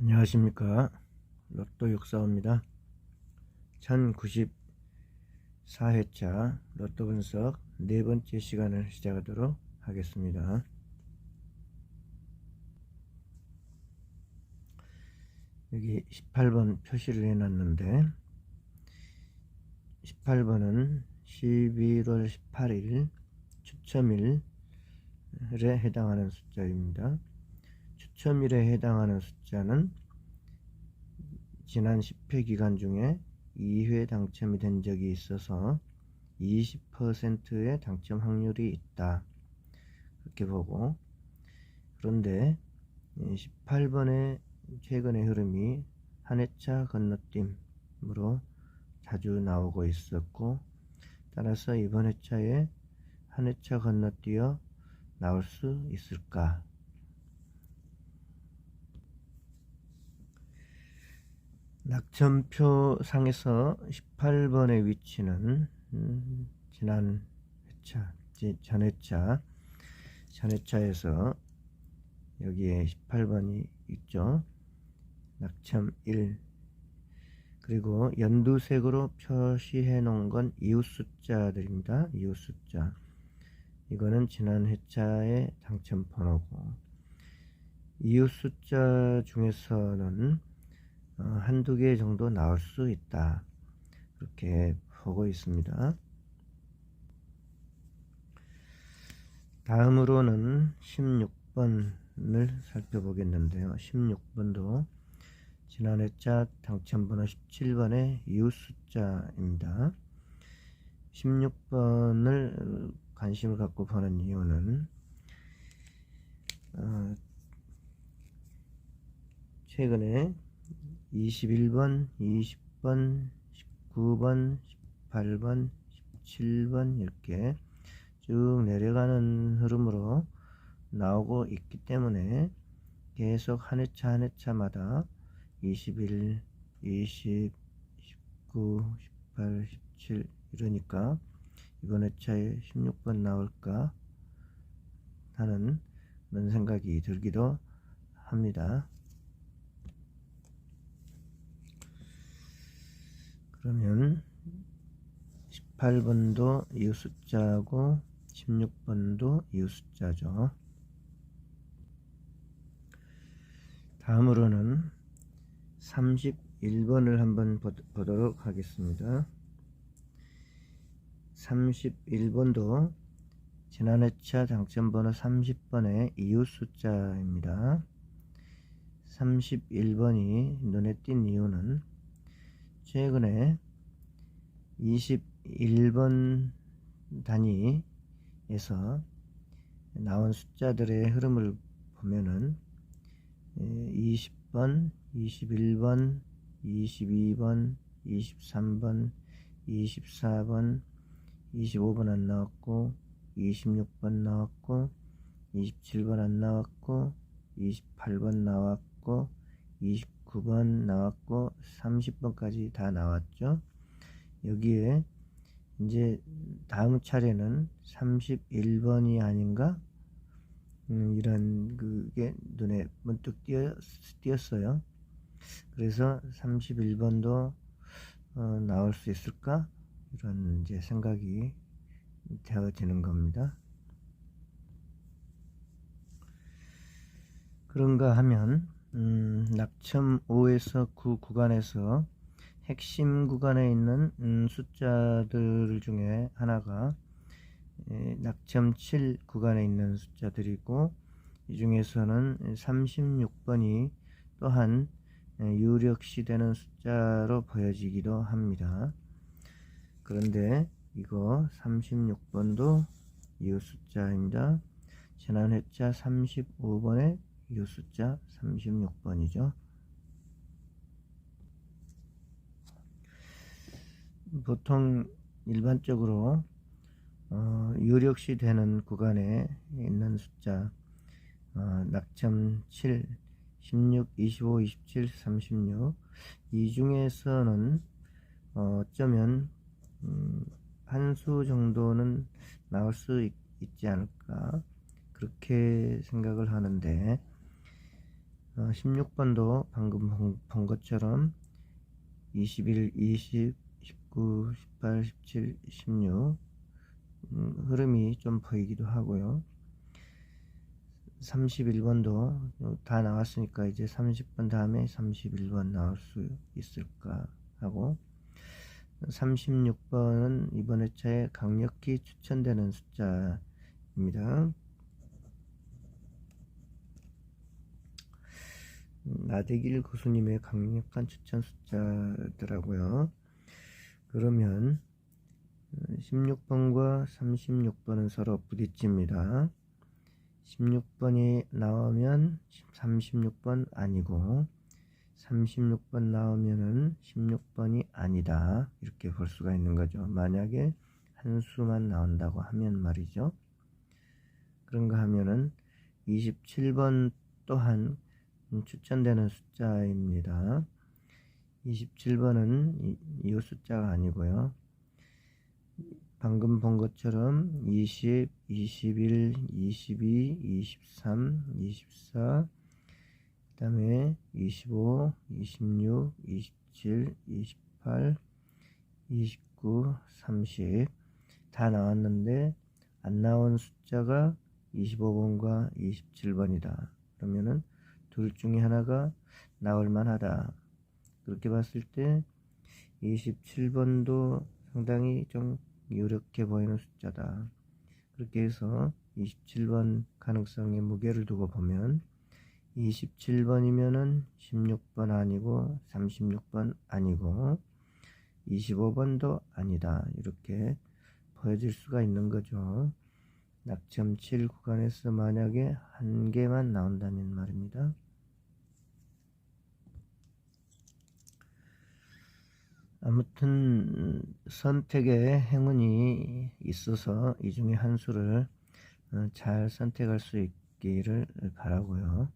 안녕하십니까. 로또 6사입니다. 1094회차 로또 분석 네 번째 시간을 시작하도록 하겠습니다. 여기 18번 표시를 해놨는데 18번은 11월 18일 추첨일에 해당하는 숫자입니다. 추첨일에 해당하는 숫자는 지난 10회 기간 중에 2회 당첨이 된 적이 있어서 20%의 당첨 확률이 있다, 그렇게 보고, 그런데 18번의 최근의 흐름이 한 회차 건너뛰므로 자주 나오고 있었고, 따라서 이번 회차에 한 회차 건너뛰어 나올 수 있을까? 낙점표 상에서 18번의 위치는 지난 회차, 전회차에서 여기에 18번이 있죠. 낙점 1. 그리고 연두색으로 표시해 놓은 건 이웃 숫자들입니다. 이웃 숫자. 이거는 지난 회차의 당첨 번호고, 이웃 숫자 중에서는 한두 개 정도 나올 수 있다, 그렇게 보고 있습니다. 다음으로는 16번을 살펴보겠는데요. 16번도 지난 회차 당첨번호 17번의 이웃 숫자입니다. 16번을 관심을 갖고 보는 이유는 최근에 21번, 20번, 19번, 18번, 17번 이렇게 쭉 내려가는 흐름으로 나오고 있기 때문에 계속 한 회차 한 회차마다 21, 20, 19, 18, 17 이러니까 이번 회차에 16번 나올까 하는 그런 생각이 들기도 합니다. 그러면 18번도 이웃 숫자고 16번도 이웃 숫자죠. 다음으로는 31번을 한번 보도록 하겠습니다. 31번도 지난 회차 당첨번호 30번의 이웃 숫자입니다. 31번이 눈에 띈 이유는 최근에 21번 단위에서 나온 숫자들의 흐름을 보면은 20번, 21번, 22번, 23번, 24번, 25번 안 나왔고, 26번 나왔고, 27번 안 나왔고, 28번 나왔고, 29번 나왔고, 30번까지 다 나왔죠. 여기에 이제 다음 차례는 31번이 아닌가? 이런 그게 눈에 문득 띄었어요. 그래서 31번도 나올 수 있을까? 이런 이제 생각이 되어지는 겁니다. 그런가 하면 낙점 5에서 9 구간에서 핵심 구간에 있는 숫자들 중에 하나가 낙점 7 구간에 있는 숫자들이고, 이 중에서는 36번이 또한 유력시 되는 숫자로 보여지기도 합니다. 그런데 이거 36번도 이웃 숫자입니다. 지난 회차 35번의 이웃 숫자 36번이죠. 보통 일반적으로 유력시 되는 구간에 있는 숫자, 낙점 7, 16, 25, 27, 36, 이 중에서는 어쩌면 한 수 정도는 나올 수 있지 않을까, 그렇게 생각을 하는데, 16번도 방금 본 것처럼 21, 20, 19, 18, 17, 16 흐름이 좀 보이기도 하고요. 31번도 다 나왔으니까 이제 30번 다음에 31번 나올 수 있을까 하고, 36번은 이번 회차에 강력히 추천되는 숫자입니다. 나대길 고수님의 강력한 추천 숫자더라고요. 그러면 16번과 36번은 서로 부딪힙니다. 16번이 나오면 36번 아니고 36번 나오면은 16번이 아니다, 이렇게 볼 수가 있는 거죠. 만약에 한 수만 나온다고 하면 말이죠. 그런가 하면은 27번 또한 추천되는 숫자입니다. 27번은 이 숫자가 아니고요. 방금 본 것처럼 20, 21, 22, 23, 24, 그 다음에 25, 26, 27, 28, 29, 30 다 나왔는데 안 나온 숫자가 25번과 27번이다. 그러면은 둘 중에 하나가 나올 만하다. 그렇게 봤을 때 27번도 상당히 좀 유력해 보이는 숫자다. 그렇게 해서 27번 가능성에 무게를 두고 보면 27번이면은 16번 아니고 36번 아니고 25번도 아니다, 이렇게 보여질 수가 있는 거죠. 낙점 7 구간에서 만약에 한 개만 나온다면 말입니다. 아무튼 선택에 행운이 있어서 이 중에 한 수를 잘 선택할 수 있기를 바라고요.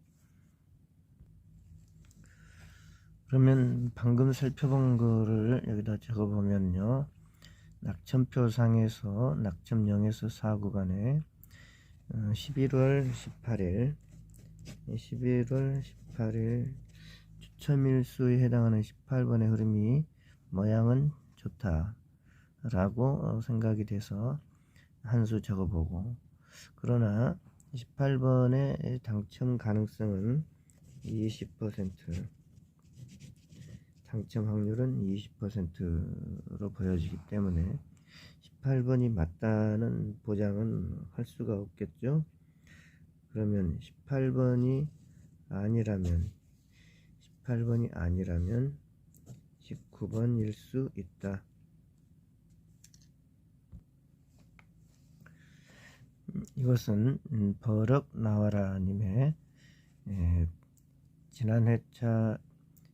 그러면 방금 살펴본 거를 여기다 적어 보면요, 낙점표 상에서 낙점 0에서 4 구간에 11월 18일 추첨일수에 해당하는 18번의 흐름이 모양은 좋다 라고 생각이 돼서 한 수 적어보고, 그러나 18번의 당첨 가능성은 20%, 당첨 확률은 20%로 보여지기 때문에 18번이 맞다는 보장은 할 수가 없겠죠. 그러면 18번이 아니라면 19번일 수 있다. 이것은 버럭 나와라 님의 지난 회차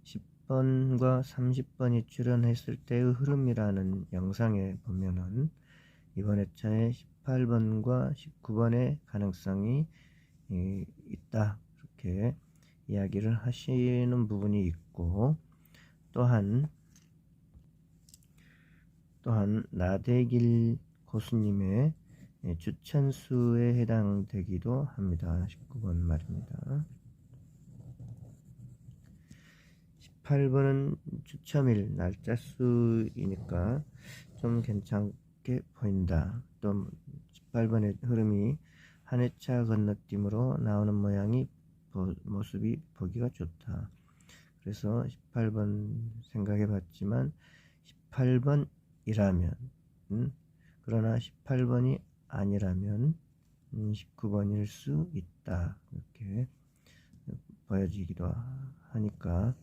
10번과 30번이 출연했을 때의 흐름이라는 영상에 보면은 이번 회차에 18번과 19번의 가능성이 있다, 이렇게 이야기를 하시는 부분이 있고, 또한 나대길 고수님의 추천수에 해당되기도 합니다. 19번 말입니다. 18번은 추첨일 날짜 수이니까 좀 괜찮게 보인다. 또 18번의 흐름이 한 회차 건너뛰므로 나오는 모습이 보기가 좋다. 그래서 18번 생각해 봤지만 18번이라면 그러나 18번이 아니라면 19번일 수 있다, 이렇게 보여지기도 하니까,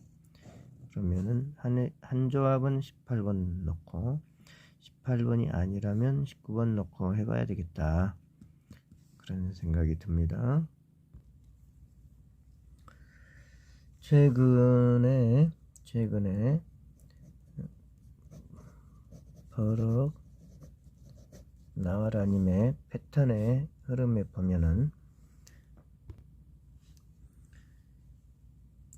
그러면은 한 조합은 18번 넣고 18번이 아니라면 19번 넣고 해봐야 되겠다, 그런 생각이 듭니다. 최근에 버럭 나와라님의 패턴의 흐름에 보면은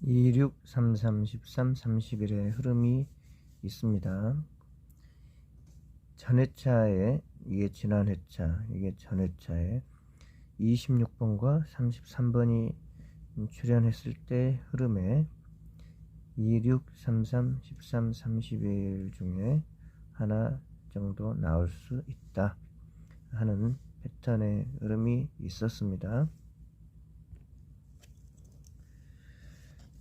26, 33, 13, 31의 흐름이 있습니다. 전회차에, 이게 지난 회차, 이게 전회차에 26번과 33번이 출현했을 때 흐름에 2, 6, 3, 3, 13, 31 중에 하나 정도 나올 수 있다 하는 패턴의 흐름이 있었습니다.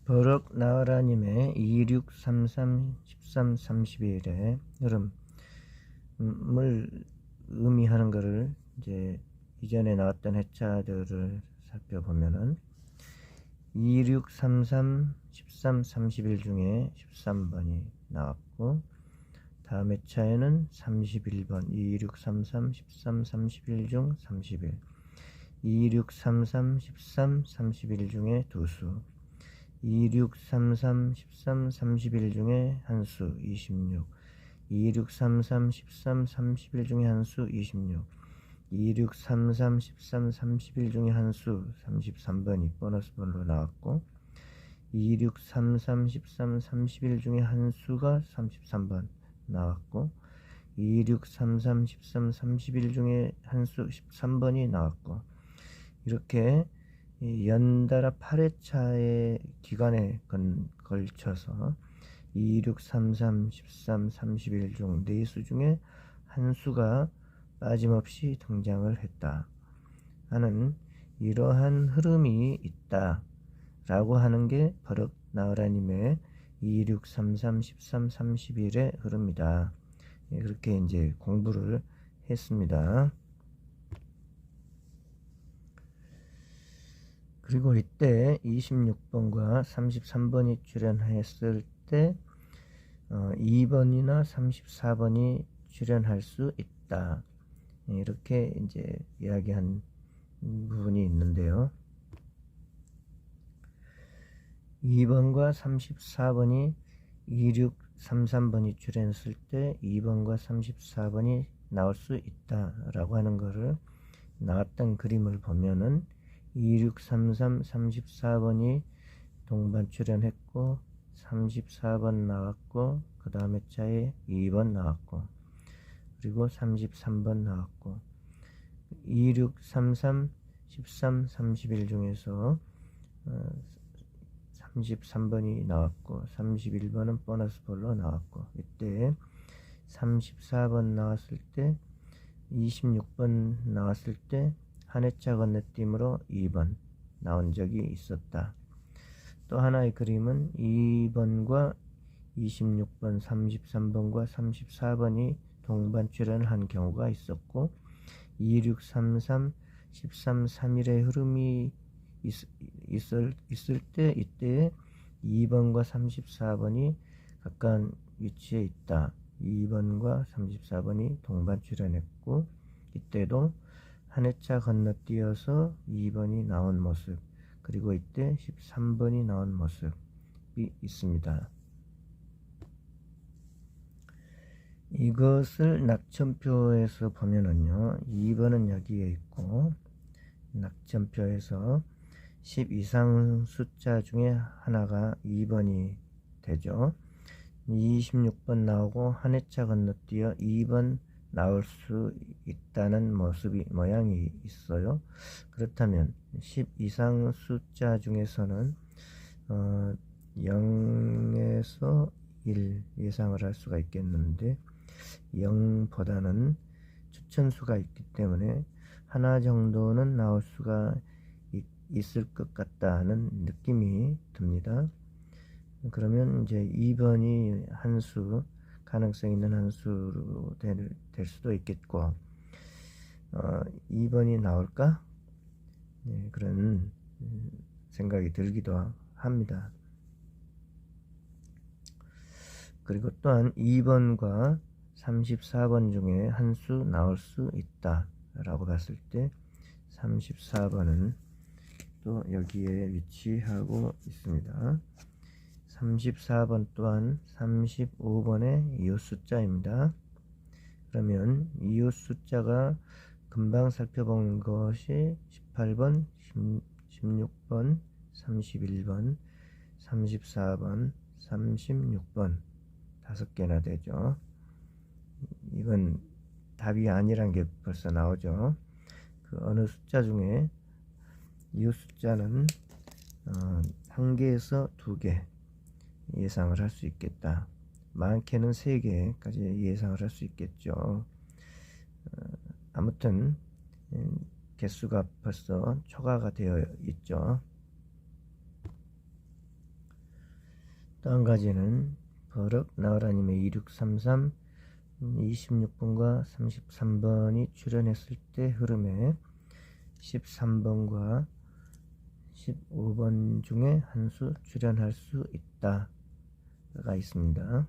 버럭 나와라님의 2, 6, 3, 3, 13, 31의 흐름을 의미하는 것을 이제 이전에 나왔던 해차들을 살펴보면은 2, 6, 3, 3, 13, 31 중에 13번이 나왔고, 다음 회차에는 31번 2, 6, 3, 3, 13, 31 중 31, 2, 6, 3, 3, 13, 31 중에 두수, 2, 6, 3, 3, 13, 31 중에 한수 26, 2, 6, 3, 3, 13, 31 중에 한수 26, 2, 6, 3, 3, 13, 31 중에 한수 33번이 보너스번으로 나왔고, 2, 6, 3, 3, 13, 31 중에 한수가 33번 나왔고, 2, 6, 3, 3, 13, 31 중에 한수 13번이 나왔고, 이렇게 연달아 8회차의 기간에 걸쳐서 2, 6, 3, 3, 13, 31 중 4수 중에 한수가 빠짐없이 등장을 했다 하는 이러한 흐름이 있다 라고 하는 게 버럭 나와라님의 2, 6, 3, 3, 13, 31의 흐름이다. 그렇게 이제 공부를 했습니다. 그리고 이때 26번과 33번이 출현했을 때 2번이나 34번이 출현할 수 있다. 이렇게 이제 이야기한 부분이 있는데요. 2번과 34번이 2, 6, 3, 3번이 출현했을 때 2번과 34번이 나올 수 있다라고 하는 것을 나왔던 그림을 보면은 2, 6, 3, 3, 34번이 동반 출현했고 34번 나왔고, 그 다음 회차에 2번 나왔고, 그리고 33번 나왔고, 2, 6, 3, 3, 13, 31 중에서 33번이 나왔고, 31번은 보너스 볼로 나왔고, 이때 34번 나왔을 때 26번 나왔을 때 한 회차 건너뛰므로 2번 나온 적이 있었다. 또 하나의 그림은 2번과 26번, 33번과 34번이 동반 출연한 경우가 있었고, 2, 6, 3, 3, 13, 3일의 흐름이 있을 때 이때 2번과 34번이 가까운 위치에 있다. 2번과 34번이 동반 출연했고, 이때도 한 회차 건너뛰어서 2번이 나온 모습, 그리고 이때 13번이 나온 모습이 있습니다. 이것을 낙천표에서 보면은요, 2번은 여기에 있고, 낙천표에서 10 이상 숫자 중에 하나가 2번이 되죠. 26번 나오고 한 회차 건너뛰어 2번 나올 수 있다는 모양이 있어요. 그렇다면 10 이상 숫자 중에서는 0에서 1 예상을 할 수가 있겠는데, 0보다는 추천수가 있기 때문에 하나 정도는 나올 수가 있을 것 같다는 느낌이 듭니다. 그러면 이제 2번이 한수, 가능성 있는 한수로 될 수도 있겠고, 2번이 나올까? 네, 그런 생각이 들기도 합니다. 그리고 또한 2번과 34번 중에 한 수 나올 수 있다 라고 봤을 때 34번은 또 여기에 위치하고 있습니다. 34번 또한 35번의 이웃 숫자입니다. 그러면 이웃 숫자가 금방 살펴본 것이 18번, 16번, 31번, 34번, 36번 5개나 되죠. 이건 답이 아니란 게 벌써 나오죠. 그 어느 숫자 중에 이웃 숫자는 1개에서 2개 예상을 할 수 있겠다. 많게는 3개까지 예상을 할 수 있겠죠. 아무튼 개수가 벌써 초과가 되어 있죠. 또 한 가지는 버럭 나으라님의 2633 26번과 33번이 출현했을 때 흐름에 13번과 15번 중에 한 수 출현할 수 있다가 있습니다.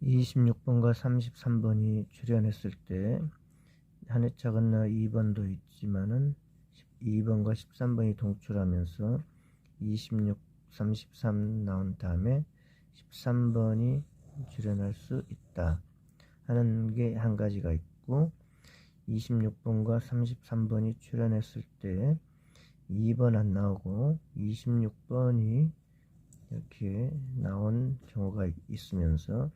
26번과 33번이 출현했을 때 한 회차 건너 2번도 있지만은 2번과 13번이 동출하면서 26, 33 나온 다음에 13번이 출현할 수 있다 하는 게 한 가지가 있고, 26번과 33번이 출현했을 때 2번 안 나오고 26번이 이렇게 나온 경우가 있으면서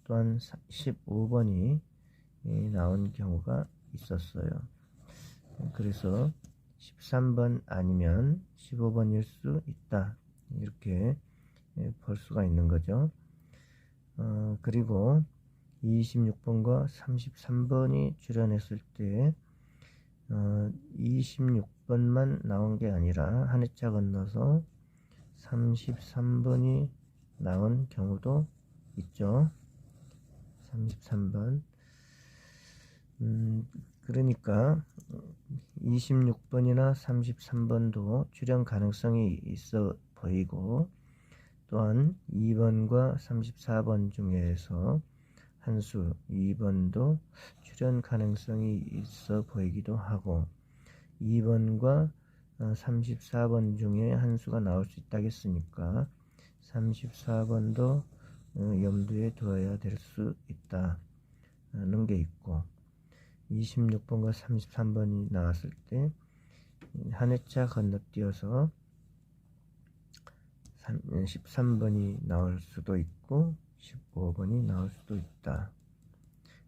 또한 15번이 나온 경우가 있었어요. 그래서 13번 아니면 15번일 수 있다, 이렇게 볼 수가 있는 거죠. 그리고 26번과 33번이 출현했을 때 26번만 나온 게 아니라 한 회차 건너서 33번이 나온 경우도 있죠. 33번. 그러니까 26번이나 33번도 출현 가능성이 있어 보이고, 또한 2번과 34번 중에서 한 수 2번도 출현 가능성이 있어 보이기도 하고, 2번과 34번 중에 한 수가 나올 수 있다겠으니까 34번도 염두에 두어야 될 수 있다는 게 있고, 26번과 33번이 나왔을 때 한 회차 건너뛰어서 13번이 나올 수도 있고 15번이 나올 수도 있다.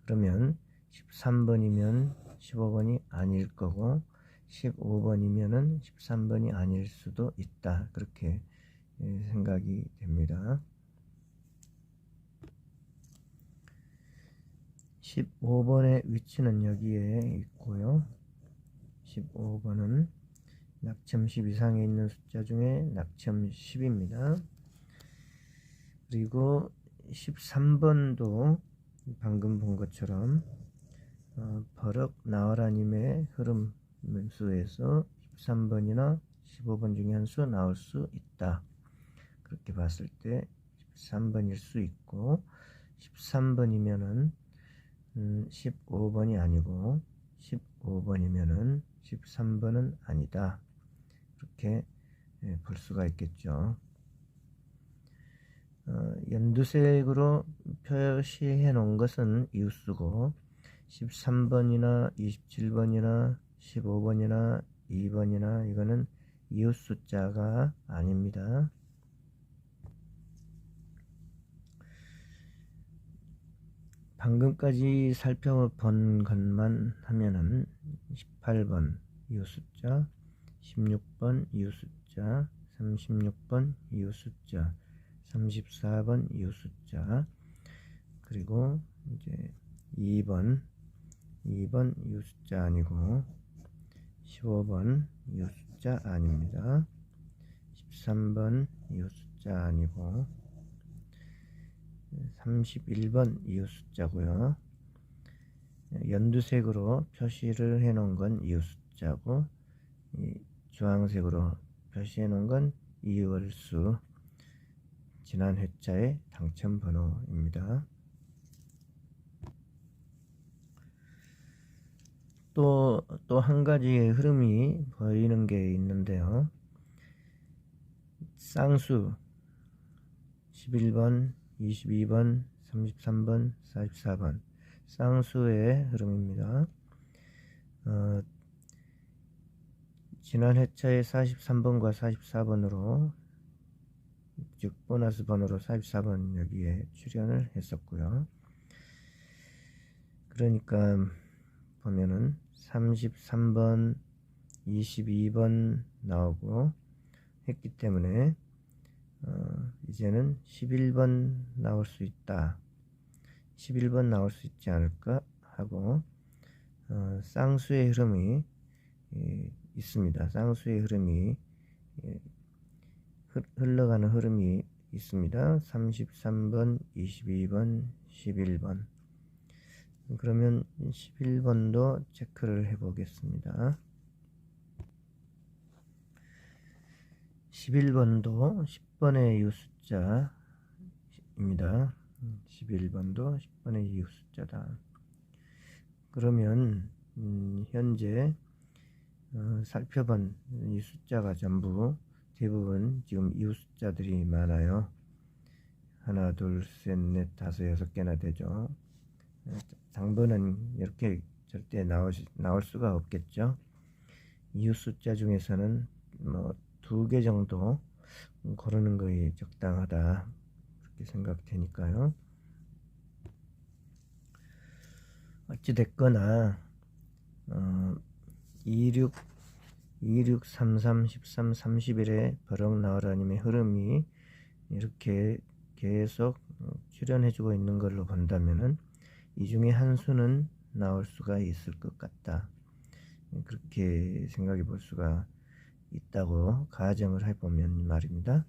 그러면 13번이면 15번이 아닐 거고 15번이면은 13번이 아닐 수도 있다, 그렇게 생각이 됩니다. 15번의 위치는 여기에 있고요. 15번은 낙점 10 이상에 있는 숫자 중에 낙점 10입니다. 그리고 13번도 방금 본 것처럼 버럭 나와라님의 흐름 수에서 13번이나 15번 중에 한 수 나올 수 있다. 그렇게 봤을 때 13번일 수 있고, 13번이면은 15번이 아니고 15번이면은 13번은 아니다, 그렇게 볼 수가 있겠죠. 연두색으로 표시해 놓은 것은 이웃수고, 13번이나 27번이나 15번이나 2번이나 이거는 이웃 숫자가 아닙니다. 방금까지 살펴본 것만 하면은 18번 이웃 숫자, 16번 이웃 숫자, 36번 이웃 숫자, 34번 이웃 숫자, 그리고 이제 2번 이웃 숫자 아니고 15번 이웃 숫자 아닙니다. 13번 이웃 숫자 아니고 31번 이웃 숫자고요. 연두색으로 표시를 해 놓은 건 이웃 숫자고, 주황색으로 표시해 놓은 건 이월수, 지난 회차의 당첨 번호입니다. 또 한 가지의 흐름이 보이는 게 있는데요. 쌍수 11번, 22번, 33번, 44번 쌍수의 흐름입니다. 지난 회차의 43번과 44번으로, 즉 보너스 번호로 44번 여기에 출연을 했었고요. 그러니까 보면은 33번, 22번 나오고 했기 때문에 이제는 11번 나올 수 있다. 11번 나올 수 있지 않을까 하고 쌍수의 흐름이 있습니다. 쌍수의 흐름이 흘러가는 흐름이 있습니다. 33번, 22번, 11번. 그러면 11번도 체크를 해 보겠습니다. 11번도 10번의 이웃 숫자입니다. 11번도 10번의 이웃 숫자다. 그러면 현재 살펴본 이 숫자가 전부 대부분 지금 이웃 숫자들이 많아요. 하나, 둘, 셋, 넷, 다섯, 여섯 개나 되죠. 당번은 이렇게 절대 나올 수가 없겠죠. 이웃 숫자 중에서는 뭐 2개 정도 고르는 것이 적당하다, 그렇게 생각되니까요. 어찌됐거나 26, 33, 13, 31에 버럭 나오라님의 흐름이 이렇게 계속 출현해주고 있는 걸로 본다면은 이 중에 한 수는 나올 수가 있을 것 같다, 그렇게 생각해 볼 수가 있다고 가정을 해보면 말입니다.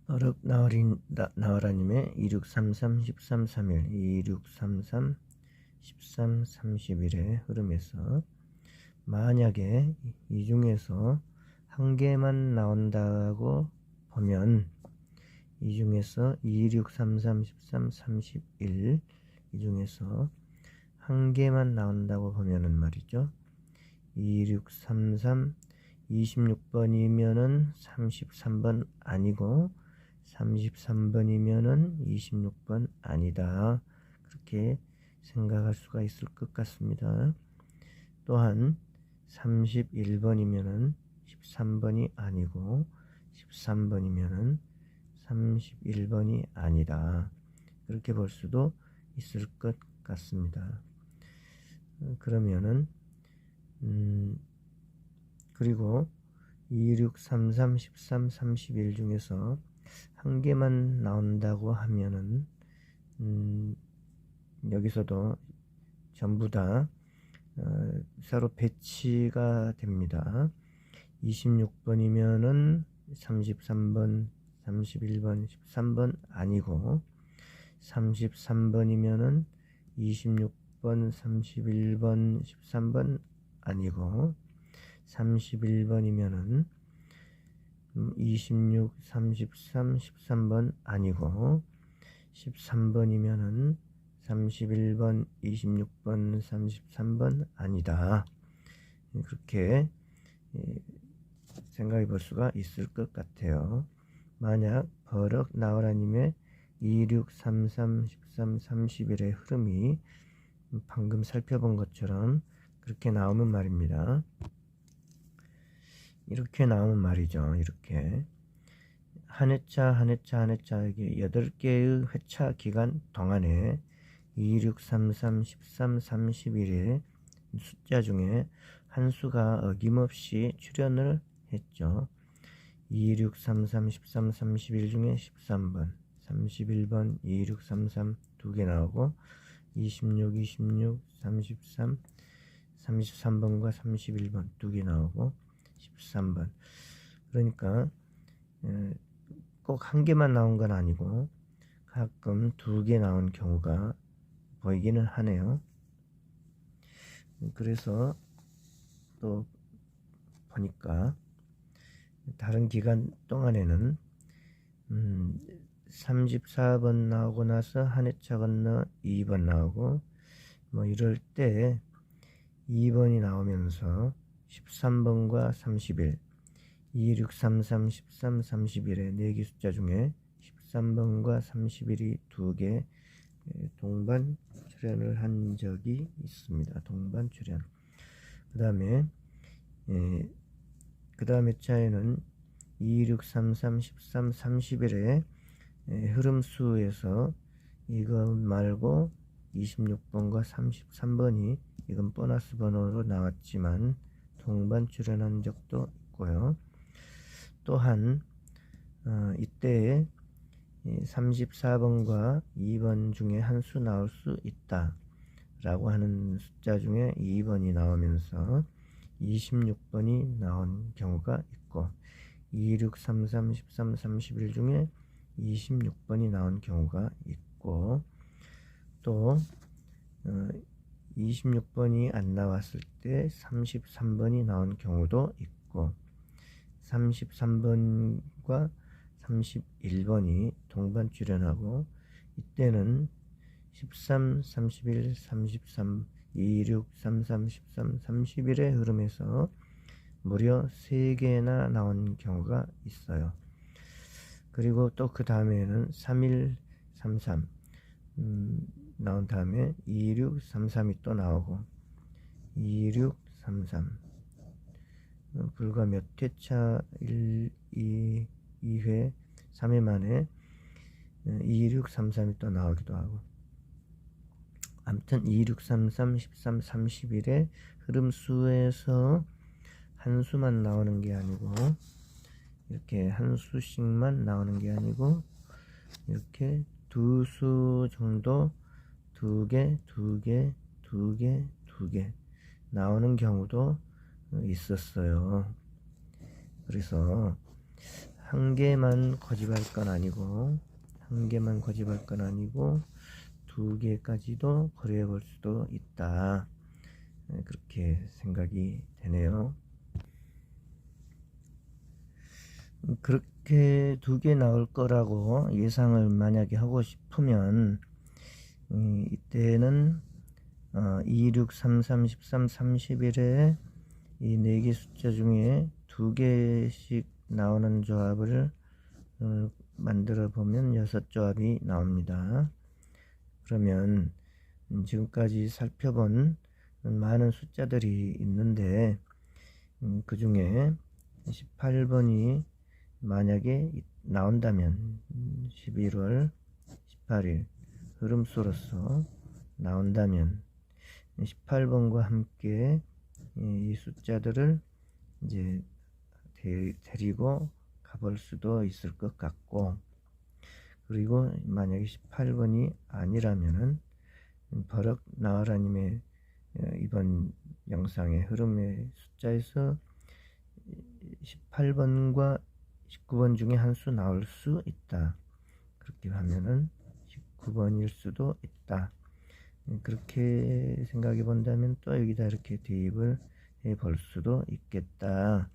버럭 나와라님의 2633 1331 2633 1331의 흐름에서 만약에 이 중에서 한 개만 나온다고 보면, 이 중에서 2633 13 31 이 중에서 한 개만 나온다고 보면은 말이죠, 2633 26번이면은 33번 아니고 33번이면은 26번 아니다, 그렇게 생각할 수가 있을 것 같습니다. 또한 31번이면은 13번이 아니고 13번이면은 31번이 아니다, 그렇게 볼 수도 있을 것 같습니다. 그러면은 그리고 2633 13 31 중에서 한 개만 나온다고 하면은 여기서도 전부 다 서로 배치가 됩니다. 26번이면은 33번, 31번, 13번 아니고 33번이면은 26번, 31번, 13번 아니고 31번이면은 26, 33, 13번 아니고 13번이면은 31번, 26번, 33번 아니다, 그렇게 생각해 볼 수가 있을 것 같아요. 만약 버럭 나와라님의 2633 13 31의 흐름이 방금 살펴본 것처럼 그렇게 나오면 말입니다. 이렇게 나오면 말이죠. 이렇게 한 회차 한 회차 한 회차, 이게 8개의 회차 기간 동안에 2633 13 31의 숫자 중에 한 수가 어김없이 출현을 했죠. 2633 13 31 중에 13번, 31번, 2633 2개 나오고 26 26 33 33번과 31번 2개 나오고 13번. 그러니까 꼭 한 개만 나온 건 아니고 가끔 2개 나온 경우가 보이기는 하네요. 그래서 또 보니까 다른 기간 동안에는 34번 나오고 나서 한 회차 건너 2번 나오고 뭐 이럴 때 2번이 나오면서 13번과 31, 2633 13 31의 4개 숫자 중에 13번과 31이 2개 동반 출현을 한 적이 있습니다. 동반 출현. 그 다음에 차에는 2633 13 31의 흐름수에서 이것 말고 26번과 33번이 이건 보너스 번호로 나왔지만 동반 출연한 적도 있고요. 또한 이때 34번과 2번 중에 한 수 나올 수 있다 라고 하는 숫자 중에 2번이 나오면서 26번이 나온 경우가 있고 2, 6, 3, 3, 13, 31 중에 26번이 나온 경우가 있고 또 26번이 안 나왔을 때 33번이 나온 경우도 있고 33번과 31번이 동반 출연하고 이때는 13, 31, 33, 26, 33, 13, 31의 흐름에서 무려 3개나 나온 경우가 있어요. 그리고 또 그 다음에는 31, 33 나온 다음에 26, 33이 또 나오고 26, 33 불과 몇 회차 1, 2, 2회 3회 만에 26, 33이 또 나오기도 하고 아무튼 26, 33, 13, 31의 흐름수에서 한 수만 나오는 게 아니고 이렇게 한 수씩만 나오는 게 아니고 이렇게 두 수 정도 두 개 나오는 경우도 있었어요. 그래서 한 개만 거집할 건 아니고 두 개까지도 고려해 볼 수도 있다. 그렇게 생각이 되네요. 그렇게 두 개 나올 거라고 예상을 만약에 하고 싶으면 이때는 2, 6, 3, 3, 13, 31의 이 4개 숫자 중에 2개씩 나오는 조합을 만들어 보면 6조합이 나옵니다. 그러면 지금까지 살펴본 많은 숫자들이 있는데 그 중에 18번이 만약에 나온다면 11월 18일 흐름수로서 나온다면 18번과 함께 이 숫자들을 이제 데리고 가볼 수도 있을 것 같고 그리고 만약에 18번이 아니라면은 버럭 나와라님의 이번 영상의 흐름의 숫자에서 18번과 19번 중에 한 수 나올 수 있다. 그렇게 하면은 19번일 수도 있다. 그렇게 생각해 본다면 또 여기다 이렇게 대입을 해 볼 수도 있겠다.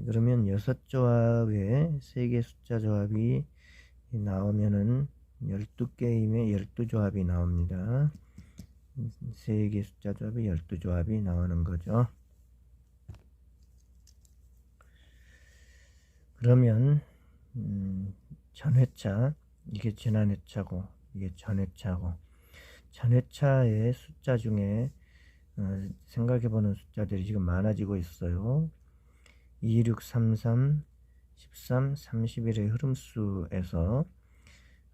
그러면 6조합에 3개 숫자 조합이 나오면은 12게임에 12조합이 나옵니다. 3개 숫자 조합에 12조합이 나오는 거죠. 그러면 전회차 이게 지난 회차고 이게 전회차고 전회차의 숫자 중에 생각해보는 숫자들이 지금 많아지고 있어요. 2, 6, 3, 3, 13, 31의 흐름수에서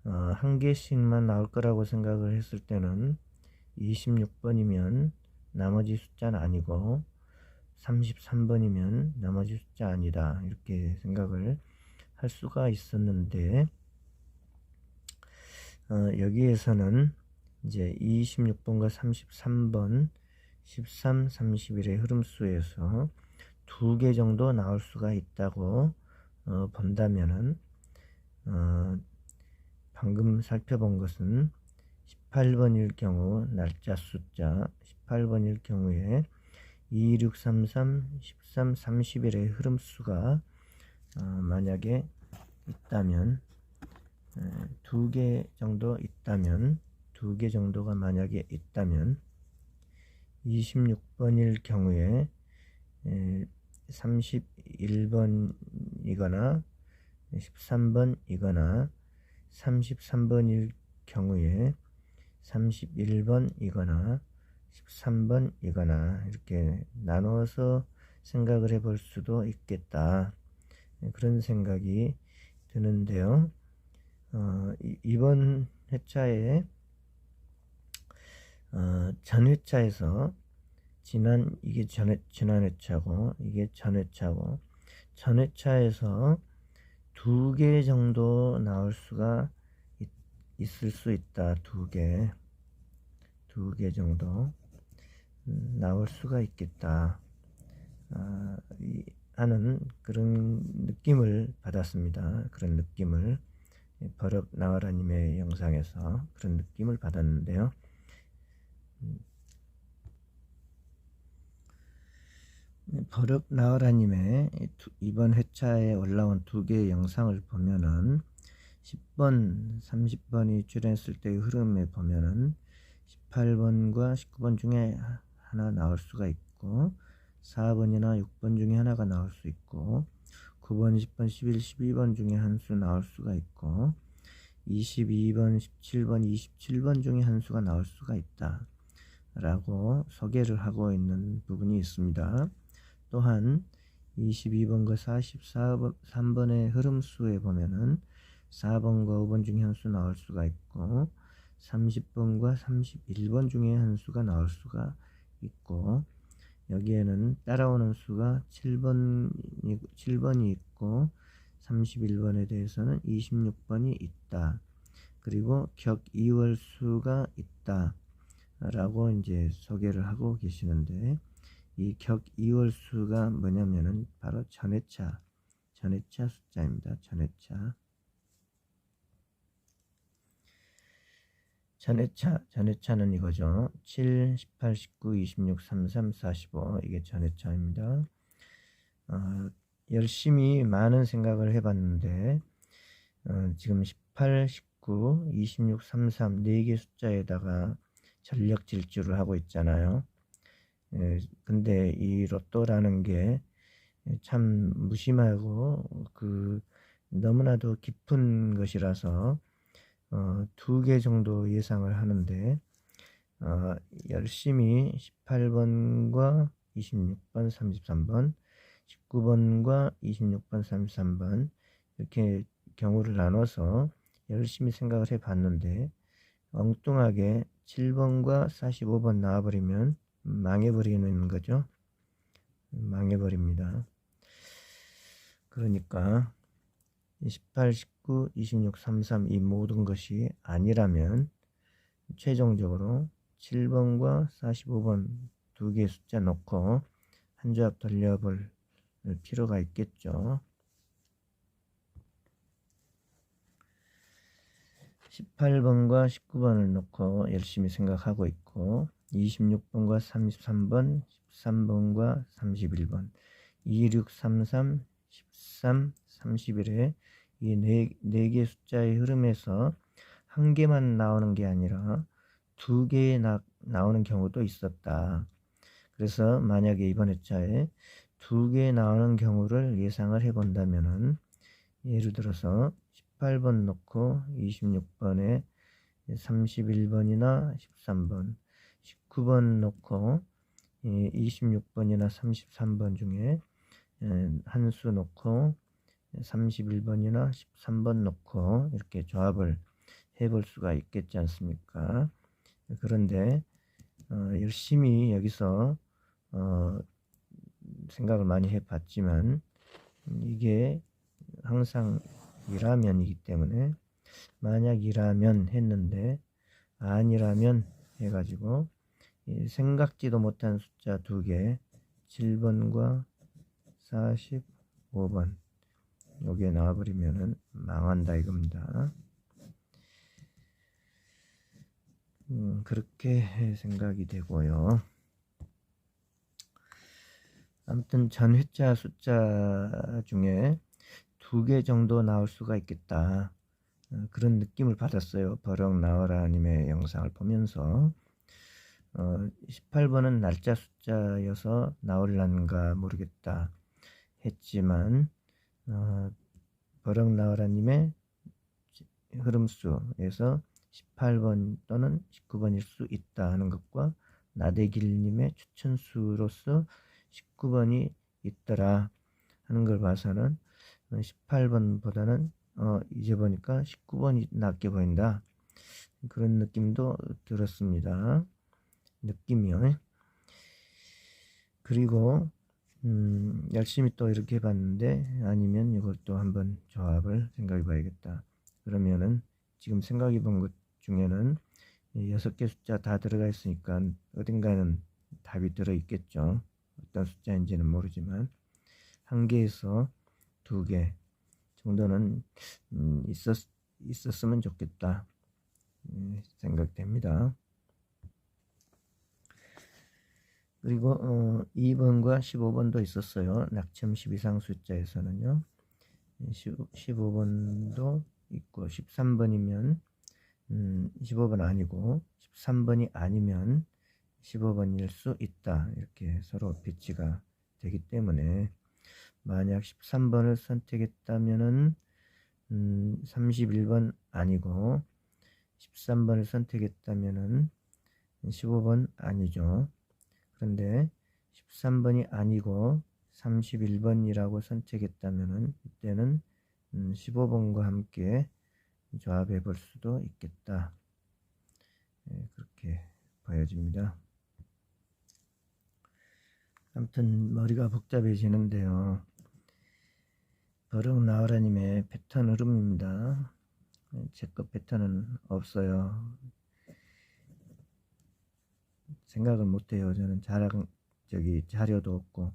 한 개씩만 나올 거라고 생각을 했을 때는 26번이면 나머지 숫자는 아니고 33번이면 나머지 숫자 아니다 이렇게 생각을 할 수가 있었는데 여기에서는 이제 26번과 33번 13, 31의 흐름수에서 2개 정도 나올 수가 있다고 본다면은 방금 살펴본 것은 18번일 경우 날짜 숫자 18번일 경우에 2, 6, 3, 3, 13, 31의 흐름수가 만약에 있다면 2개 정도 있다면 2개 정도가 만약에 있다면 26번일 경우에 31번이거나 13번이거나 33번일 경우에 31번이거나 13번이거나 이렇게 나누어서 생각을 해 볼 수도 있겠다. 그런 생각이 드는데요. 이번 회차에 전 회차에서 이게 지난 회차고 이게 전 회차고, 전 회차에서 2개 정도 나올 수가 있을 수 있다. 2개 정도 나올 수가 있겠다 하는 그런 느낌을 받았습니다. 그런 느낌을, 버럭 나와라님의 영상에서 그런 느낌을 받았는데요. 버럭 나와라님의 이번 회차에 올라온 2개의 영상을 보면은 10번, 30번이 출연했을 때의 흐름에 보면은 18번과 19번 중에 하나 나올 수가 있고, 4번이나 6번 중에 하나가 나올 수 있고, 9번, 10번, 11, 12번 중에 한 수 나올 수가 있고, 22번, 17번, 27번 중에 한 수가 나올 수가 있다 라고 소개를 하고 있는 부분이 있습니다. 또한 22번과 43번의 흐름수에 보면은 4번과 5번 중에 한 수 나올 수가 있고, 30번과 31번 중에 한 수가 나올 수가 있고, 여기에는 따라오는 수가 7번이 있고, 31번에 대해서는 26번이 있다. 그리고 격 2월수가 있다 라고 이제 소개를 하고 계시는데, 이 격 2월수가 뭐냐면은 바로 전회차 숫자입니다. 전회차는 이거죠. 7, 18, 19, 26, 33, 45 이게 전회차입니다. 열심히 많은 생각을 해봤는데 지금 18, 19, 26, 33 4개 숫자에다가 전력 질주를 하고 있잖아요. 근데 이 로또라는 게 참 무심하고 너무나도 깊은 것이라서 2개 정도 예상을 하는데, 열심히 18번과 26번, 33번, 19번과 26번, 33번 이렇게 경우를 나눠서 열심히 생각을 해 봤는데, 엉뚱하게 7번과 45번 나와버리면 망해버리는 거죠. 망해버립니다. 그러니까 18, 19, 26, 33 이 모든 것이 아니라면 최종적으로 7번과 45번 2개 숫자 놓고 한 조합 돌려볼 필요가 있겠죠. 18번과 19번을 놓고 열심히 생각하고 있고, 26번과 33번, 13번과 31번, 26, 33, 13, 31에 이 네 개 숫자의 흐름에서 한 개만 나오는 게 아니라 2개 나오는 경우도 있었다. 그래서 만약에 이번 회차에 2개 나오는 경우를 예상을 해본다면은, 예를 들어서 18번 놓고 26번에 31번이나 13번, 19번 놓고 26번이나 33번 중에 한 수 놓고 31번이나 13번 놓고 이렇게 조합을 해볼 수가 있겠지 않습니까? 그런데 열심히 여기서 생각을 많이 해봤지만 이게 항상 이라면이기 때문에, 만약이라면 했는데 아니라면 해가지고 생각지도 못한 숫자 2개, 7번과 45번 여기에 나와버리면은 망한다 이겁니다. 그렇게 생각이 되고요. 아무튼 전 회차 숫자 중에 2개 정도 나올 수가 있겠다, 그런 느낌을 받았어요. 버럭 나와라 님의 영상을 보면서. 18번은 날짜 숫자여서 나올란가 모르겠다 했지만, 버럭 나와라 님의 흐름수에서 18번 또는 19번일 수 있다 하는 것과 나대길 님의 추천수로서 19번이 있더라 하는 걸 봐서는 18번보다는 이제 보니까 19번이 낫게 보인다, 그런 느낌도 들었습니다. 느낌이요. 그리고 열심히 또 이렇게 해봤는데 아니면 이걸 또 한번 조합을 생각해 봐야겠다. 그러면은 지금 생각해 본 것 중에는 6개 숫자 다 들어가 있으니까 어딘가는 답이 들어 있겠죠. 어떤 숫자인지는 모르지만 한 개에서 2개 정도는 있었으면 좋겠다 생각됩니다. 그리고 2번과 15번도 있었어요. 낙첨 12상 숫자에서는요. 15번도 있고 13번이면 15번 아니고 13번이 아니면 15번일 수 있다. 이렇게 서로 배치가 되기 때문에 만약 13번을 선택했다면은 31번 아니고 13번을 선택했다면은 15번 아니죠. 그런데 13번이 아니고 31번이라고 선택했다면은 이때는 15번과 함께 조합해 볼 수도 있겠다. 그렇게 보여집니다. 아무튼 머리가 복잡해지는데요. 버럭 나와라님의 패턴 흐름입니다. 제 것 패턴은 없어요. 생각을 못해요. 저는 자료도 없고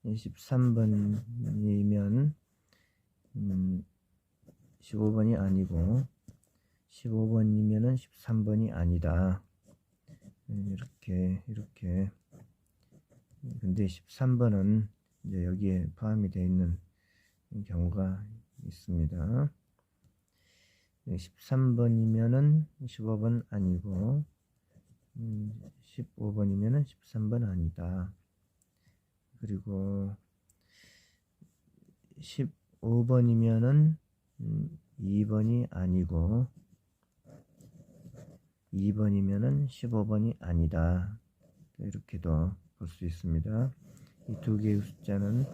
13번이면 15번이 아니고 15번이면은 13번이 아니다. 이렇게 근데 13번은 이제 여기에 포함이 되어 있는 경우가 있습니다. 13번이면은 15번 아니고 15번이면은 13번 아니다. 그리고 15번이면은 2번이 아니고 2번이면은 15번이 아니다. 이렇게도 볼 수 있습니다. 이 두 개의 숫자는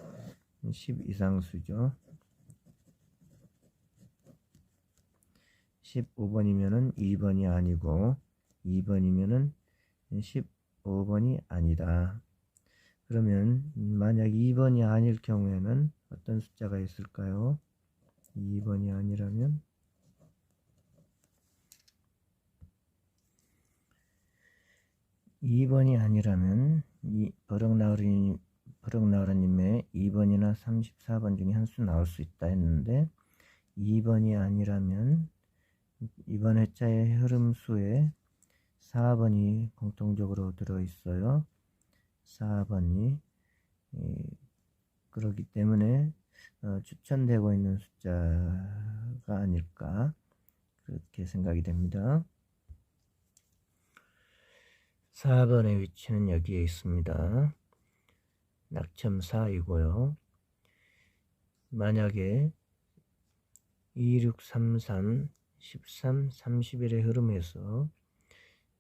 10 이상수죠. 15번이면은 2번이 아니고 2번이면은 15번이 아니다. 그러면 만약 2번이 아닐 경우에는 어떤 숫자가 있을까요? 2번이 아니라면 2번이 아니라면 버럭나으리님의 2번이나 34번 중에 한 수 나올 수 있다 했는데 2번이 아니라면 이번 회차의 흐름수에 4번이 공통적으로 들어있어요. 4번이 그렇기 때문에 추천되고 있는 숫자가 아닐까 그렇게 생각이 됩니다. 4번의 위치는 여기에 있습니다. 낙첨 4이고요. 만약에 2633, 13, 31의 흐름에서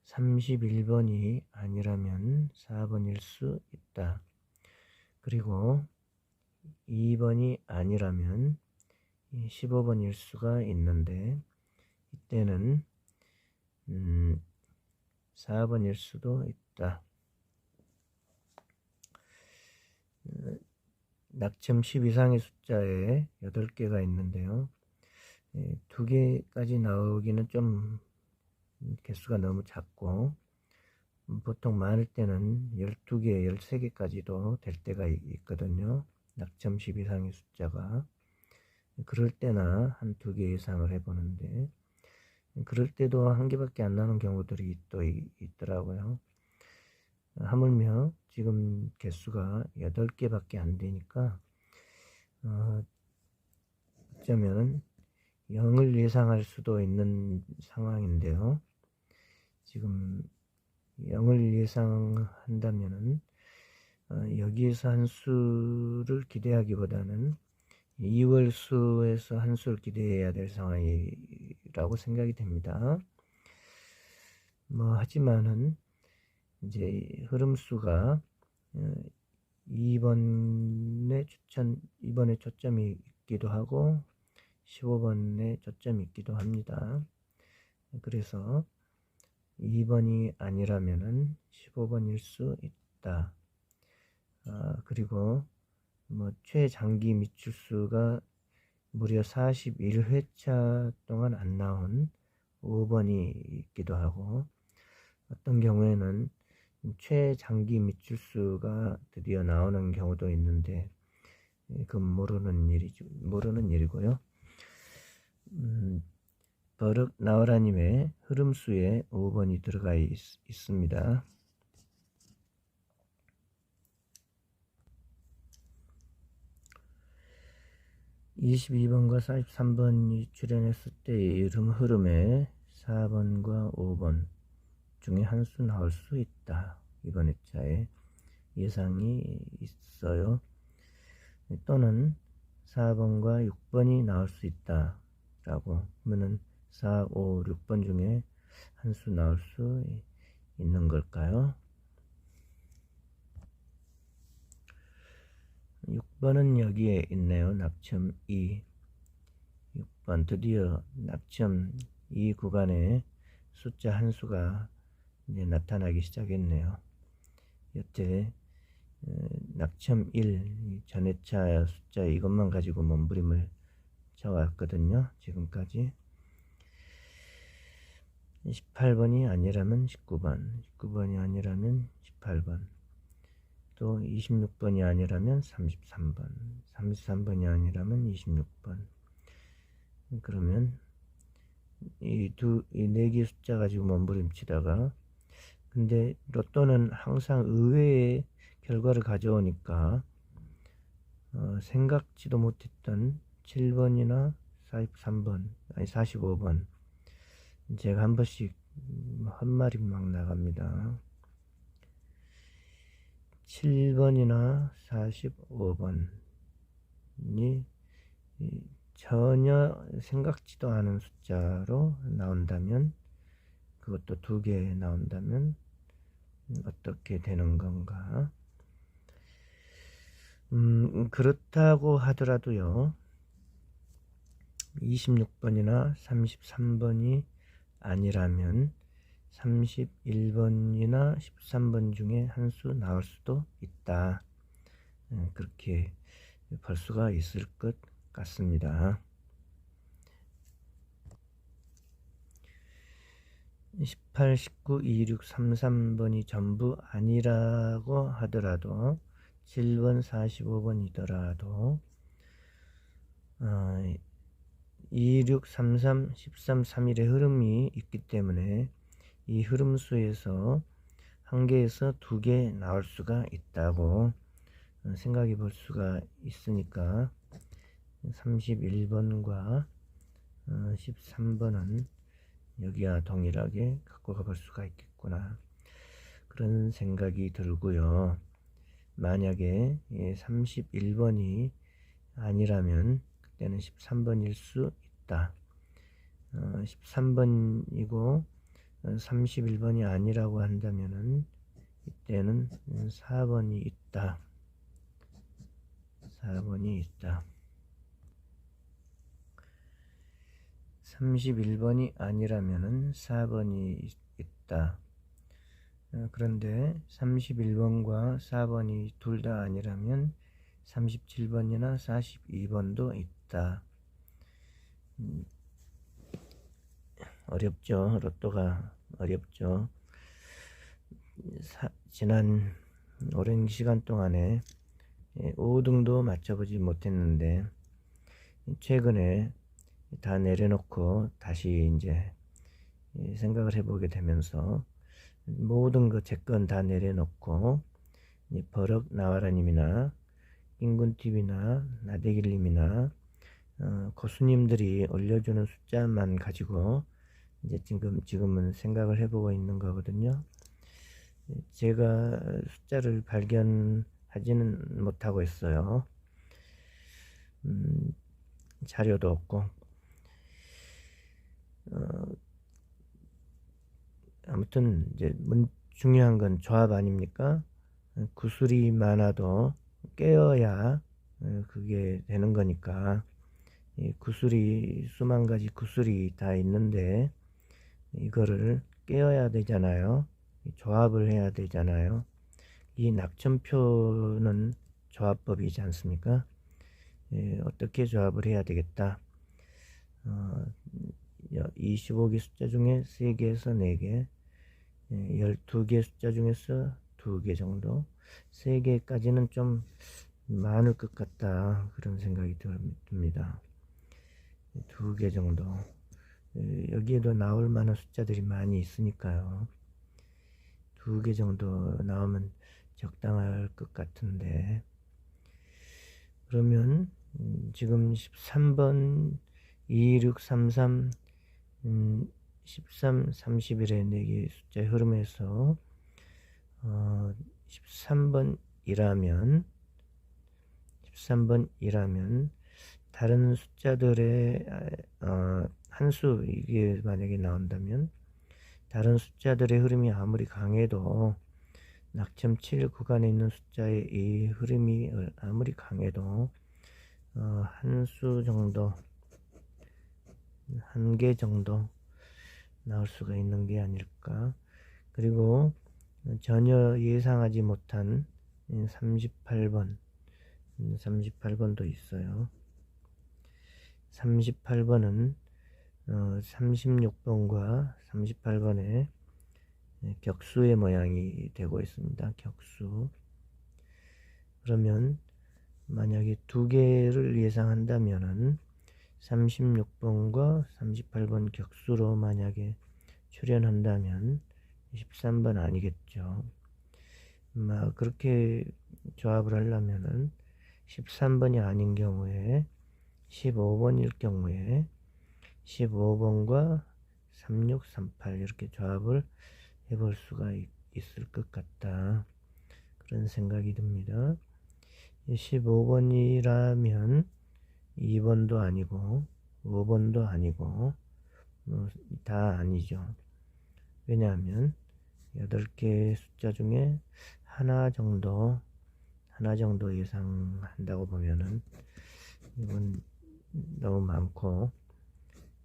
31번이 아니라면 4번일 수 있다. 그리고 2번이 아니라면 15번일 수가 있는데 이때는 4번일 수도 있다. 낙첨 10 이상의 숫자에 8개가 있는데요. 2개까지 나오기는 좀 개수가 너무 작고 보통 많을 때는 12개, 13개까지도 될 때가 있거든요. 낙첨 10 이상의 숫자가. 그럴 때나 한 2개 이상을 해보는데 그럴 때도 1개밖에 안 나는 경우들이 또 있더라고요. 하물며 지금 개수가 8개밖에 안 되니까 어쩌면 0을 예상할 수도 있는 상황인데요. 지금 0을 예상한다면은 여기에서 한 수를 기대하기보다는 2월 수에서 한 수를 기대해야 될 상황이라고 생각이 됩니다. 하지만은 이제 흐름수가 2번에 초점이 있기도 하고 15번에 초점이 있기도 합니다. 그래서 2번이 아니라면은 15번일 수 있다. 그리고 뭐 최장기 미출수가 무려 41회차 동안 안 나온 5번이 있기도 하고, 어떤 경우에는 최장기 미출수가 드디어 나오는 경우도 있는데, 그건 모르는 일이고요. 버럭 나와라님의 흐름수에 5번이 들어가 있습니다. 22번과 43번이 출연했을 때의 흐름에 4번과 5번 중에 한 수 나올 수 있다. 이번 회차에 예상이 있어요. 또는 4번과 6번이 나올 수 있다 라고 하면은 4, 5, 6번 중에 한 수 나올 수 있는 걸까요? 6번은 여기에 있네요. 낙점 2. 6번 드디어 낙점 2 구간에 숫자 한 수가 이제 나타나기 시작했네요. 여태 낙점 1 전회차 숫자 이것만 가지고 몸부림을 쳐왔거든요. 지금까지 18번이 아니라면 19번, 19번이 아니라면 18번, 또 26번이 아니라면 33번, 33번이 아니라면 26번. 그러면 이 네 개 숫자 가지고 몸부림치다가, 근데 로또는 항상 의외의 결과를 가져오니까 생각지도 못했던 7번이나 43번, 아니 45번, 제가 한 번씩 헛말이 막 나갑니다. 7번이나 45번이 전혀 생각지도 않은 숫자로 나온다면, 그것도 2개 나온다면 어떻게 되는 건가? 그렇다고 하더라도요, 26번이나 33번이 아니라면 31번이나 13번 중에 한 수 나올 수도 있다. 그렇게 볼 수가 있을 것 같습니다. 18, 19, 26, 33번이 전부 아니라고 하더라도, 7번, 45번이더라도 26, 33, 13, 31의 흐름이 있기 때문에 이 흐름수에서 한 개에서 2개 나올 수가 있다고 생각해 볼 수가 있으니까 31번과 13번은 여기와 동일하게 갖고 가볼 수가 있겠구나, 그런 생각이 들고요. 만약에 31번이 아니라면 그때는 13번일 수 있다. 13번이고 31번이 아니라고 한다면은 이때는 4번이 있다. 4번이 있다. 31번이 아니라면은 4번이 있다. 그런데 31번과 4번이 둘 다 아니라면 37번이나 42번도 있다. 어렵죠. 로또가 어렵죠. 지난 오랜 시간 동안에 5등도 맞춰보지 못했는데, 최근에 다 내려놓고 다시 이제 생각을 해보게 되면서 모든 거 제 건 다 내려놓고 버럭 나와라님이나 인군TV나 나대길님이나 고수님들이 올려주는 숫자만 가지고 이제 지금은 생각을 해보고 있는 거거든요. 제가 숫자를 발견하지는 못하고 있어요. 자료도 없고. 아무튼 이제 중요한 건 조합 아닙니까? 구슬이 많아도 깨어야 그게 되는 거니까, 구슬이 수만 가지 구슬이 다 있는데 이거를 깨어야 되잖아요. 조합을 해야 되잖아요. 이 낙천표는 조합법이지 않습니까? 어떻게 조합을 해야 되겠다. 25개 숫자 중에 3개에서 4개, 12개 숫자 중에서 2개 정도, 3개까지는 좀 많을 것 같다, 그런 생각이 듭니다. 2개 정도. 여기에도 나올 만한 숫자들이 많이 있으니까요. 2개 정도 나오면 적당할 것 같은데, 그러면 지금 13번 2633 13, 31의 4개 숫자 흐름에서 13번이라면 다른 숫자들의 한수, 이게 만약에 나온다면 다른 숫자들의 흐름이 아무리 강해도 낙점 7 구간에 있는 숫자의 이 흐름이 아무리 강해도 한 수 정도, 한 개 정도 나올 수가 있는 게 아닐까. 그리고 전혀 예상하지 못한 38번도 있어요. 38번은 36번과 38번의 격수의 모양이 되고 있습니다. 격수. 그러면 만약에 2개를 예상한다면은 36번과 38번 격수로 만약에 출현한다면 13번 아니겠죠. 그렇게 조합을 하려면은 13번이 아닌 경우에 15번일 경우에 15번과 3638 이렇게 조합을 해볼 수가 있을 것 같다, 그런 생각이 듭니다. 15번이라면 2번도 아니고 5번도 아니고 다 아니죠. 왜냐하면 8개 숫자 중에 하나 정도 예상한다고 보면은 이건 너무 많고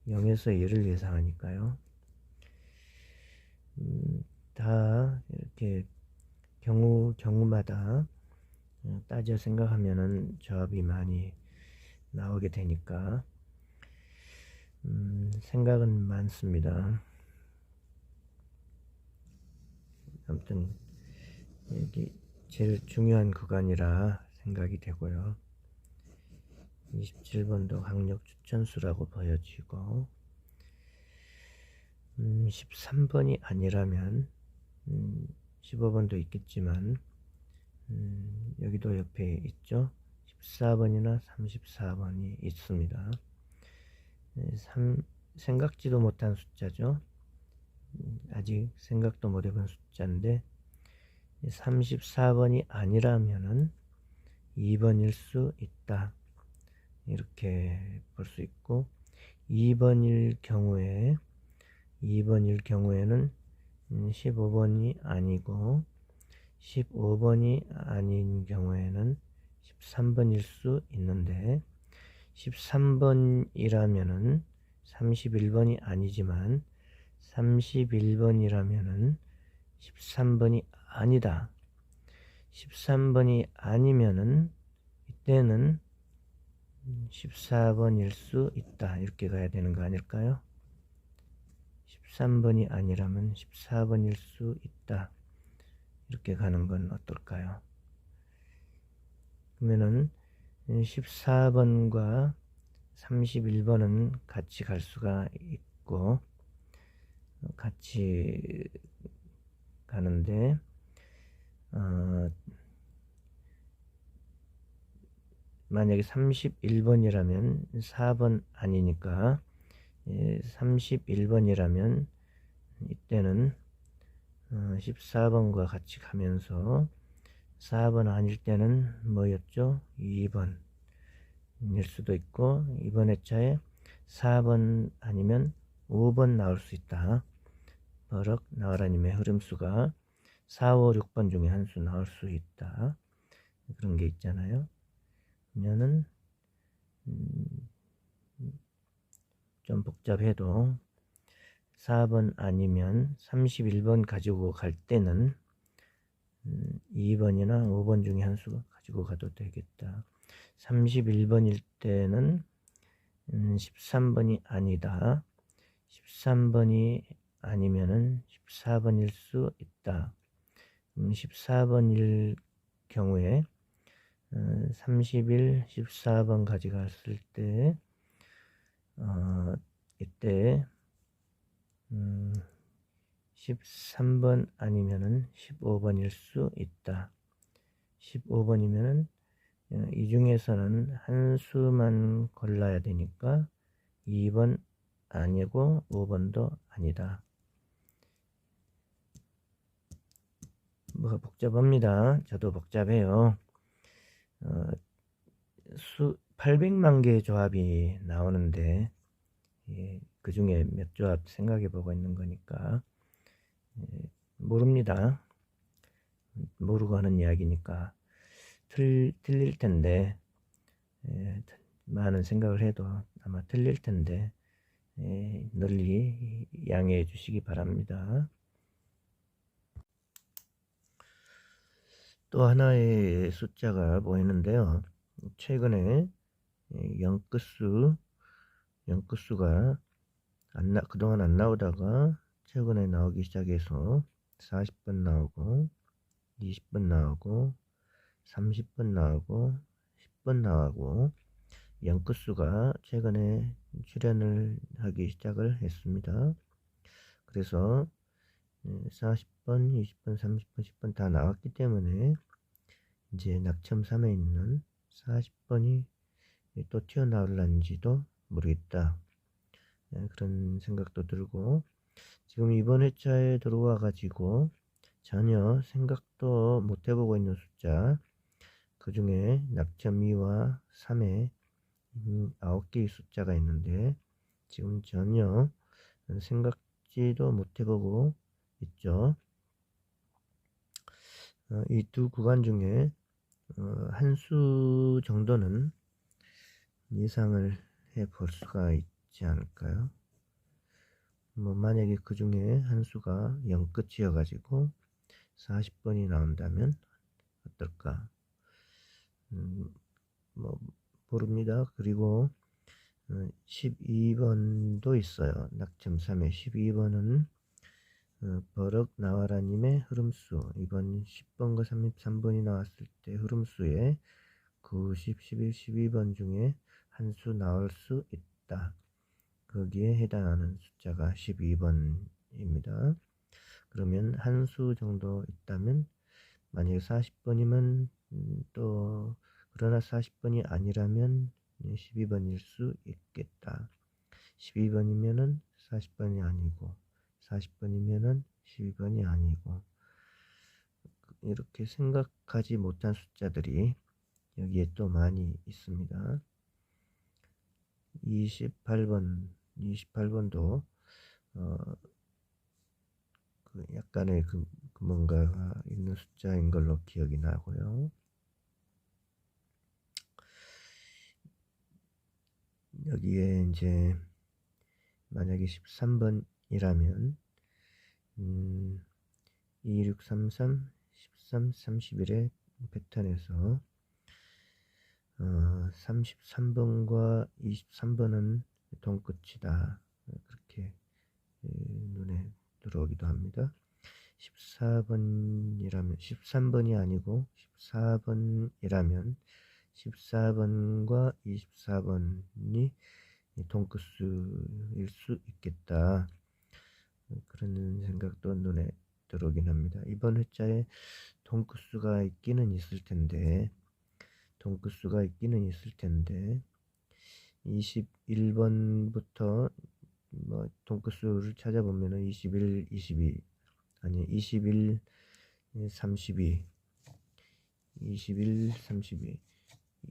0에서 1을 예상하니까요. 다 이렇게 경우마다 따져 생각하면은 조합이 많이 나오게 되니까 생각은 많습니다. 아무튼 여기 제일 중요한 구간이라 생각이 되고요. 27번도 강력 추천수라고 보여지고 13번이 아니라면 15번도 있겠지만 여기도 옆에 있죠. 14번이나 34번이 있습니다. 생각지도 못한 숫자죠. 아직 생각도 못 해본 숫자인데 34번이 아니라면은 2번일 수 있다, 이렇게 볼 수 있고, 2번일 경우에는 15번이 아니고 15번이 아닌 경우에는 13번일 수 있는데, 13번이라면은 31번이 아니지만 31번이라면은 13번이 아니다. 13번이 아니면은 이때는 14번일 수 있다, 이렇게 가야 되는 거 아닐까요? 13번이 아니라면 14번일 수 있다, 이렇게 가는 건 어떨까요? 그러면은 14번과 31번은 같이 갈 수가 있고 같이 가는데 만약에 31번이라면 4번 아니니까 31번이라면 이때는 14번과 같이 가면서 4번 아닐 때는 뭐였죠? 2번일 수도 있고, 이번 회차에 4번 아니면 5번 나올 수 있다. 버럭 나와라님의 흐름수가 4, 5, 6번 중에 한 수 나올 수 있다, 그런 게 있잖아요. 그러면은 좀 복잡해도 14번 아니면 31번 가지고 갈 때는 2번이나 5번 중에 한 수 가지고 가도 되겠다. 31번일 때는 13번이 아니다. 13번이 아니면은 14번일 수 있다. 14번일 경우에 30일 14번 가져갔을 때 이때 13번 아니면은 15번일 수 있다. 15번이면은 이 중에서는 한 수만 골라야 되니까 2번 아니고 5번도 아니다. 뭐가 복잡합니다. 저도 복잡해요. 800만 개의 조합이 나오는데 그 중에 몇 조합 생각해 보고 있는 거니까 모릅니다. 모르고 하는 이야기니까 틀릴 텐데 많은 생각을 해도 아마 틀릴 텐데 널리 양해해 주시기 바랍니다. 또 하나의 숫자가 보이는데요. 최근에 영끝수가 그동안 안 나오다가 최근에 나오기 시작해서 40번 나오고 20번 나오고 30번 나오고 10번 나오고 영끝수가 최근에 출현을 하기 시작을 했습니다. 그래서 40번, 20번, 30번, 10번 다 나왔기 때문에 이제 낙첨 3에 있는 40번이 또 튀어나올란지도 모르겠다. 그런 생각도 들고 지금 이번 회차에 들어와 가지고 전혀 생각도 못 해보고 있는 숫자, 그 중에 낙점 2와 3에 9개의 숫자가 있는데 지금 전혀 생각지도 못 해보고 있죠. 이 두 구간 중에 한 수 정도는 예상을 해 볼 수가 있지 않을까요? 뭐 만약에 그 중에 한 수가 0끝이어 가지고 40번이 나온다면 어떨까? 뭐 모릅니다. 그리고 12번도 있어요. 낙점 3에 12번은 버럭 나와라님의 흐름수, 이번 10번과 33번이 나왔을 때 흐름수에 9, 10, 11, 12번 중에 한 수 나올 수 있다. 거기에 해당하는 숫자가 12번입니다. 그러면 한 수 정도 있다면 만약에 40번이면 또 그러나 40번이 아니라면 12번일 수 있겠다. 12번이면은 40번이 아니고 40번이면은 12번이 아니고 이렇게 생각하지 못한 숫자들이 여기에 또 많이 있습니다. 28번도 그 약간의 그 뭔가가 있는 숫자인 걸로 기억이 나고요. 여기에 이제 만약에 13번이라면 2633, 13, 31의 패턴에서 33번과 23번은 동끝이다. 그렇게 눈에 들어오기도 합니다. 14번이라면 13번이 아니고 14번이라면 14번과 24번이 동끝수일 수 있겠다. 그런 생각도 눈에 들어오긴 합니다. 이번 회차에 동끝수가 있기는 있을 텐데 21번부터 뭐 동끝수를 찾아보면은 21, 22 아니 21, 32, 21, 32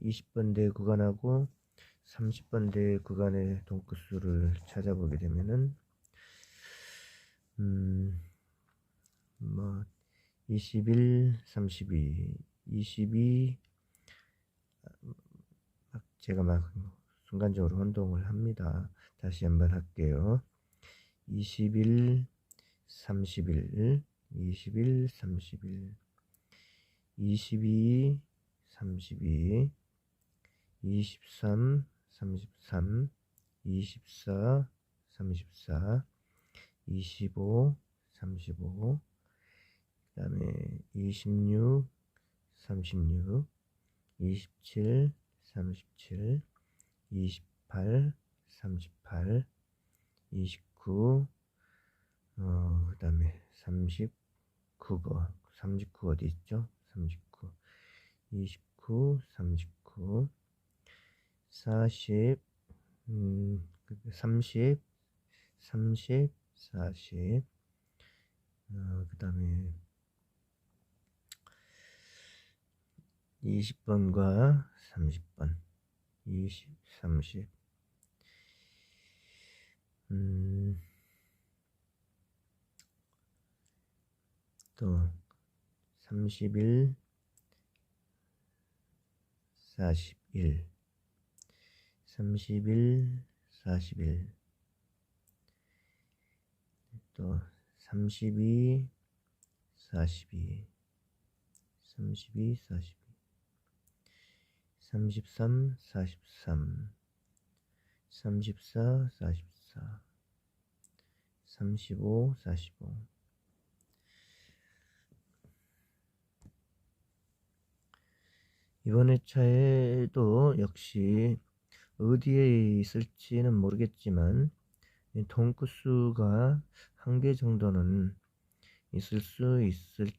20번대 구간하고 30번대 구간의 동끝수를 찾아보게 되면은 뭐 21, 32, 22 제가 막 순간적으로 혼동을 합니다. 다시 한번 할게요. 21, 31, 21, 31, 22, 32, 23, 33, 24, 34, 25, 35, 그 다음에 26, 36, 27, 37, 28, 38, 29, 그 다음에 39 어디 있죠? 39, 29, 39, 40, 30, 30, 40, 그 다음에 20번과 30번, 20, 30, 또 31, 41, 31, 41, 또 32, 42, 32, 42, 33, 43, 34, 44, 35, 45. 이번 회차에도 역시 어디에 있을지는 모르겠지만 통구수가 한 개 정도는 있을 수 있을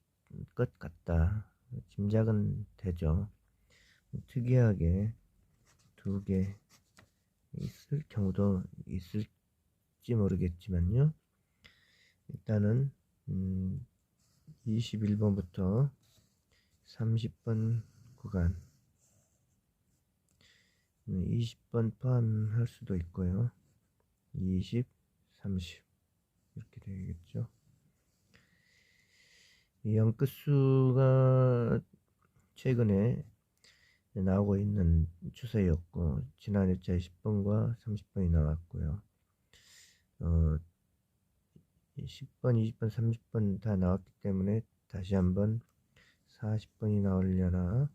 것 같다. 짐작은 되죠. 특이하게 두 개 있을 경우도 있을지 모르겠지만요. 일단은 21번부터 30번 구간, 20번 포함할 수도 있고요. 20, 30 이렇게 되겠죠. 이 영끝수가 최근에 나오고 있는 추세였고, 지난 회차에 10번과 30번이 나왔고요. 10번, 20번, 30번 다 나왔기 때문에 다시 한번 40번이 나오려나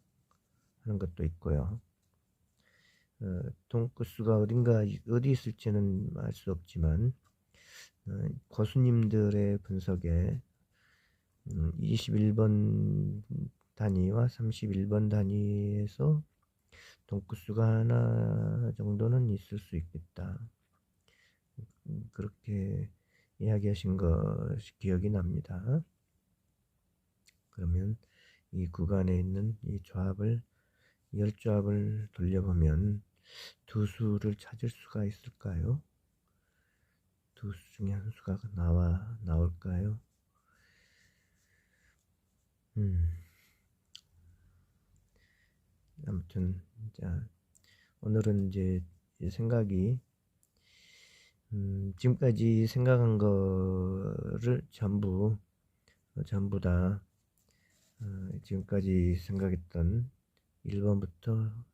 하는 것도 있고요. 통구수가 어디 있을지는 알 수 없지만 고수님들의 분석에 21번 단위와 31번 단위에서 통구수가 하나 정도는 있을 수 있겠다. 그렇게 이야기하신 것이 기억이 납니다. 그러면 이 구간에 있는 이 조합을, 10조합을 돌려보면 두 수를 찾을 수가 있을까요? 두 수 중에 한 수가 나올까요? 아무튼 자, 오늘은 이제 생각이 지금까지 생각한 거를 전부 다 지금까지 생각했던 1번부터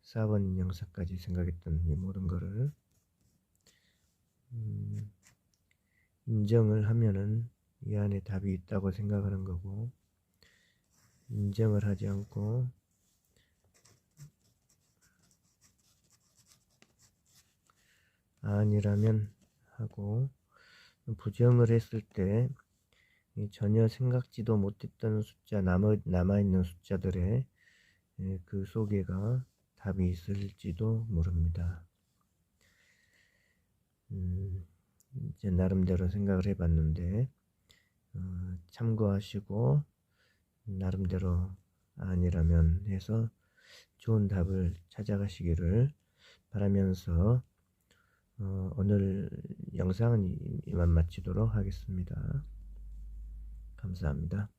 4번 영상까지 생각했던 이 모든 거를 인정을 하면은 이 안에 답이 있다고 생각하는 거고, 인정을 하지 않고 아니라면 하고, 부정을 했을 때 전혀 생각지도 못했던 숫자, 남아있는 숫자들의 그 속에가 답이 있을지도 모릅니다. 이제 나름대로 생각을 해봤는데 참고하시고 나름대로 아니라면 해서 좋은 답을 찾아가시기를 바라면서 오늘 영상은 이만 마치도록 하겠습니다. 감사합니다.